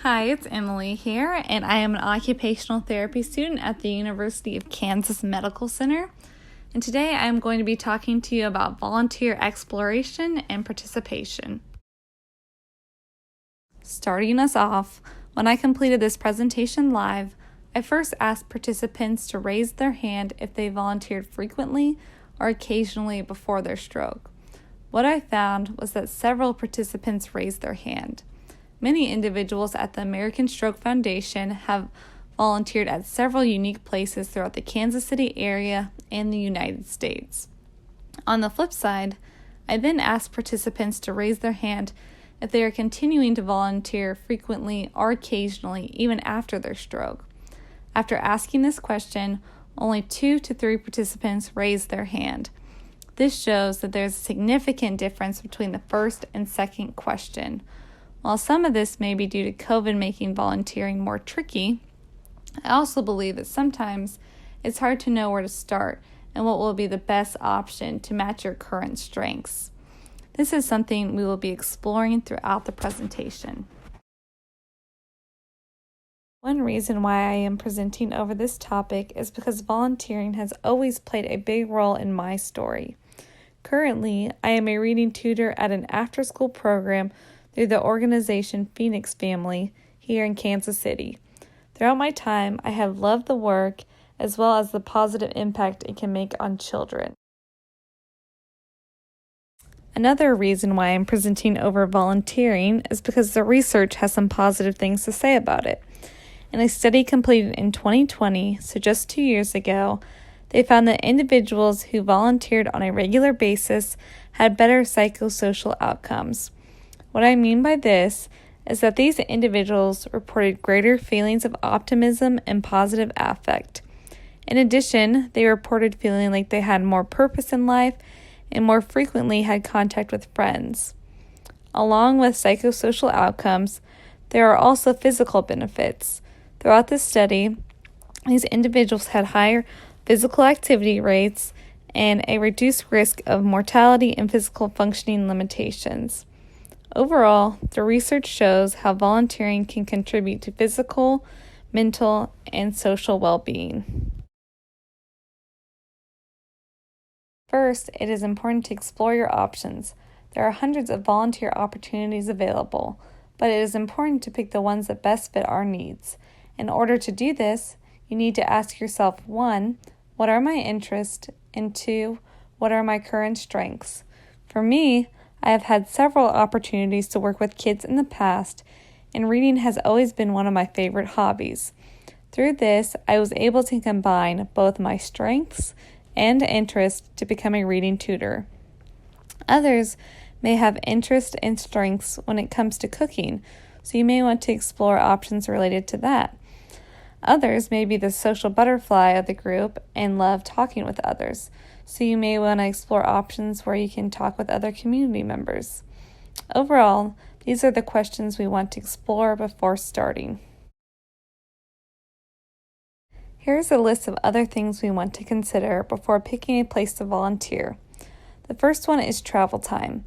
Hi, it's Emily here, and I am an occupational therapy student at the University of Kansas Medical Center. And today I am going to be talking to you about volunteer exploration and participation. Starting us off, when I completed this presentation live, I first asked participants to raise their hand if they volunteered frequently or occasionally before their stroke. What I found was that several participants raised their hand. Many individuals at the American Stroke Foundation have volunteered at several unique places throughout the Kansas City area and the United States. On the flip side, I then asked participants to raise their hand if they are continuing to volunteer frequently or occasionally, even after their stroke. After asking this question, only 2 to 3 participants raised their hand. This shows that there's a significant difference between the first and second question. While some of this may be due to COVID making volunteering more tricky, I also believe that sometimes it's hard to know where to start and what will be the best option to match your current strengths. This is something we will be exploring throughout the presentation. One reason why I am presenting over this topic is because volunteering has always played a big role in my story. Currently, I am a reading tutor at an after-school program through the organization Phoenix Family here in Kansas City. Throughout my time, I have loved the work as well as the positive impact it can make on children. Another reason why I'm presenting over volunteering is because the research has some positive things to say about it. In a study completed in 2020, so just 2 years ago, they found that individuals who volunteered on a regular basis had better psychosocial outcomes. What I mean by this is that these individuals reported greater feelings of optimism and positive affect. In addition, they reported feeling like they had more purpose in life and more frequently had contact with friends. Along with psychosocial outcomes, there are also physical benefits. Throughout this study, these individuals had higher physical activity rates and a reduced risk of mortality and physical functioning limitations. Overall, the research shows how volunteering can contribute to physical, mental, and social well-being. First, it is important to explore your options. There are hundreds of volunteer opportunities available, but it is important to pick the ones that best fit our needs. In order to do this, you need to ask yourself 1, what are my interests? And 2, what are my current strengths? For me, I have had several opportunities to work with kids in the past, and reading has always been one of my favorite hobbies. Through this, I was able to combine both my strengths and interests to become a reading tutor. Others may have interest and strengths when it comes to cooking, so you may want to explore options related to that. Others may be the social butterfly of the group and love talking with others, so you may want to explore options where you can talk with other community members. Overall, these are the questions we want to explore before starting. Here's a list of other things we want to consider before picking a place to volunteer. The first one is travel time.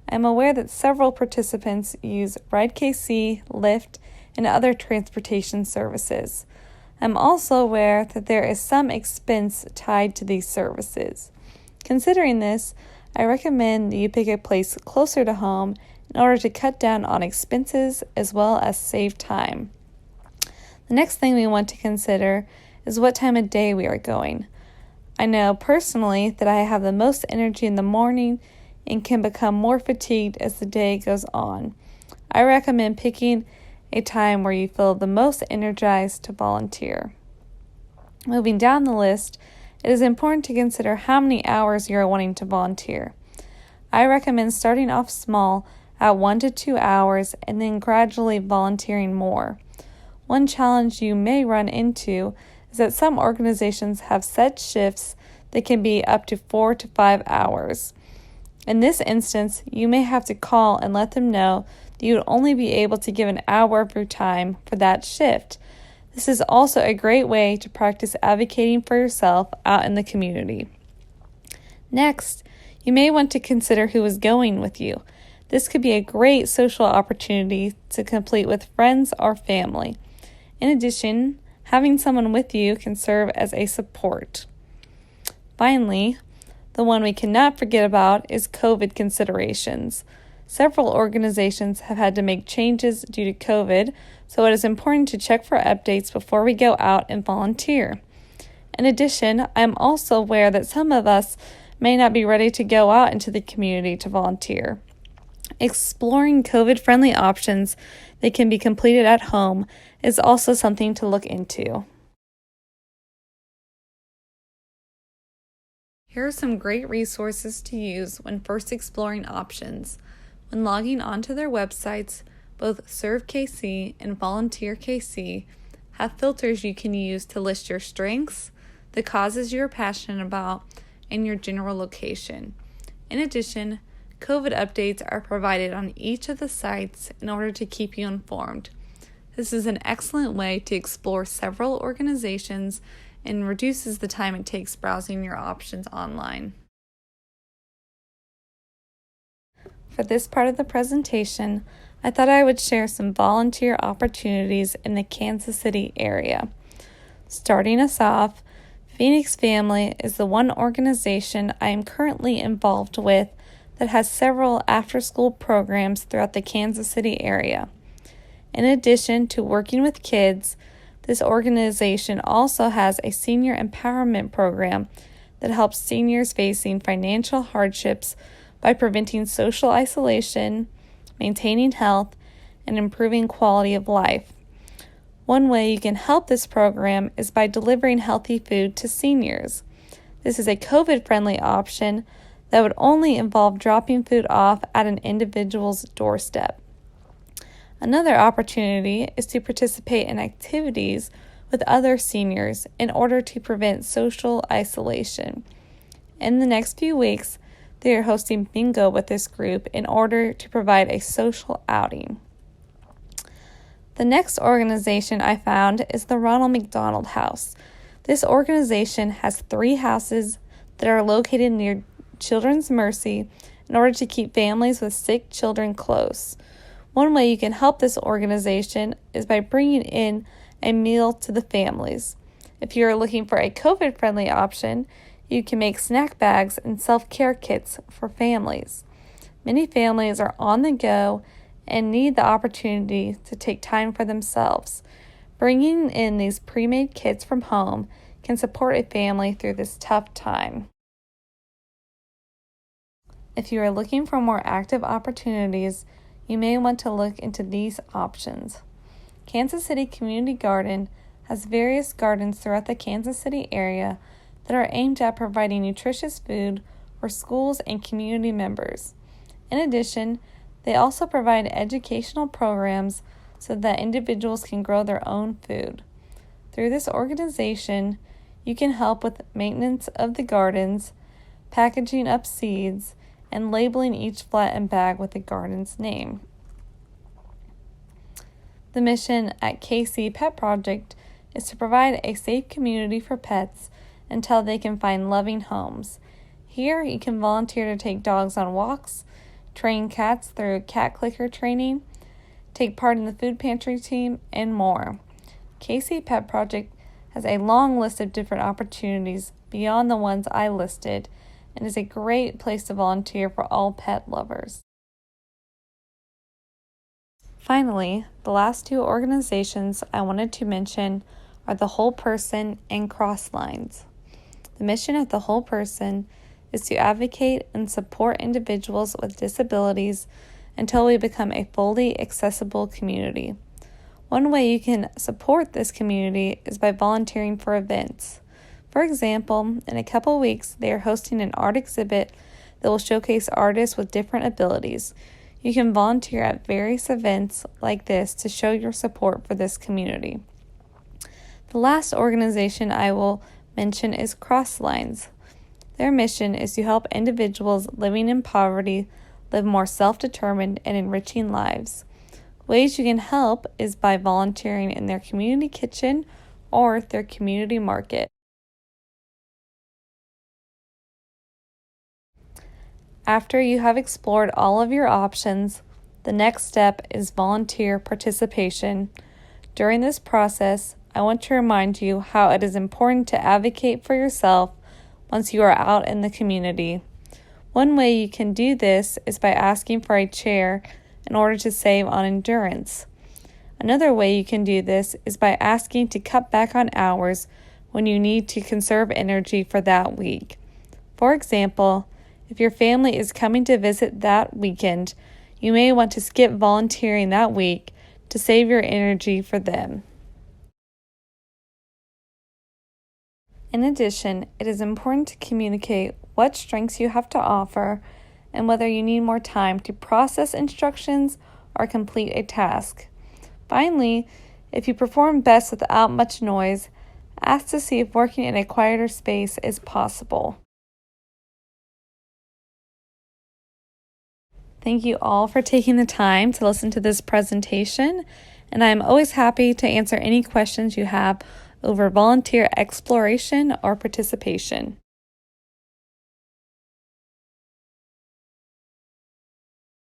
I'm aware that several participants use RideKC, Lyft, and other transportation services. I'm also aware that there is some expense tied to these services. Considering this, I recommend that you pick a place closer to home in order to cut down on expenses as well as save time. The next thing we want to consider is what time of day we are going. I know personally that I have the most energy in the morning and can become more fatigued as the day goes on. I recommend picking a time where you feel the most energized to volunteer. Moving down the list, it is important to consider how many hours you are wanting to volunteer. I recommend starting off small at 1 to 2 hours and then gradually volunteering more. One challenge you may run into is that some organizations have set shifts that can be up to 4 to 5 hours. In this instance, you may have to call and let them know that you would only be able to give an hour of your time for that shift. This is also a great way to practice advocating for yourself out in the community. Next, you may want to consider who is going with you. This could be a great social opportunity to complete with friends or family. In addition, having someone with you can serve as a support. Finally, the one we cannot forget about is Covet Considerations. Several organizations have had to make changes due to COVID, so it is important to check for updates before we go out and volunteer. In addition, I am also aware that some of us may not be ready to go out into the community to volunteer. Exploring COVID-friendly options that can be completed at home is also something to look into. Here are some great resources to use when first exploring options. When logging onto their websites, both ServeKC and VolunteerKC have filters you can use to list your strengths, the causes you are passionate about, and your general location. In addition, COVID updates are provided on each of the sites in order to keep you informed. This is an excellent way to explore several organizations and reduces the time it takes browsing your options online. For this part of the presentation, I thought I would share some volunteer opportunities in the Kansas City area. Starting us off, Phoenix Family is the one organization I am currently involved with that has several after-school programs throughout the Kansas City area. In addition to working with kids, this organization also has a senior empowerment program that helps seniors facing financial hardships by preventing social isolation, maintaining health, and improving quality of life. One way you can help this program is by delivering healthy food to seniors. This is a COVID-friendly option that would only involve dropping food off at an individual's doorstep. Another opportunity is to participate in activities with other seniors in order to prevent social isolation. In the next few weeks, they are hosting bingo with this group in order to provide a social outing. The next organization I found is the Ronald Mcdonald House. This organization has 3 houses that are located near Children's Mercy in order to keep families with sick children close. One way you can help this organization is by bringing in a meal to the families. If you are looking for a COVID-friendly option, you can make snack bags and self-care kits for families. Many families are on the go and need the opportunity to take time for themselves. Bringing in these pre-made kits from home can support a family through this tough time. If you are looking for more active opportunities, you may want to look into these options. Kansas City Community Garden has various gardens throughout the Kansas City area that are aimed at providing nutritious food for schools and community members. In addition, they also provide educational programs so that individuals can grow their own food. Through this organization, you can help with maintenance of the gardens, packaging up seeds, and labeling each flattened bag with the garden's name. The mission at KC Pet Project is to provide a safe community for pets until they can find loving homes. Here, you can volunteer to take dogs on walks, train cats through cat clicker training, take part in the food pantry team, and more. KC Pet Project has a long list of different opportunities beyond the ones I listed, and is a great place to volunteer for all pet lovers. Finally, the last 2 organizations I wanted to mention are the Whole Person and Crosslines. The mission of the Whole Person is to advocate and support individuals with disabilities until we become a fully accessible community. One way you can support this community is by volunteering for events. For example, in a couple weeks, they are hosting an art exhibit that will showcase artists with different abilities. You can volunteer at various events like this to show your support for this community. The last organization I will mention is Crosslines. Their mission is to help individuals living in poverty live more self-determined and enriching lives. Ways you can help is by volunteering in their community kitchen or their community market. After you have explored all of your options, the next step is volunteer participation. During this process, I want to remind you how it is important to advocate for yourself once you are out in the community. One way you can do this is by asking for a chair in order to save on endurance. Another way you can do this is by asking to cut back on hours when you need to conserve energy for that week. For example, if your family is coming to visit that weekend, you may want to skip volunteering that week to save your energy for them. In addition, it is important to communicate what strengths you have to offer and whether you need more time to process instructions or complete a task. Finally, if you perform best without much noise, ask to see if working in a quieter space is possible. Thank you all for taking the time to listen to this presentation, and I am always happy to answer any questions you have over volunteer exploration or participation.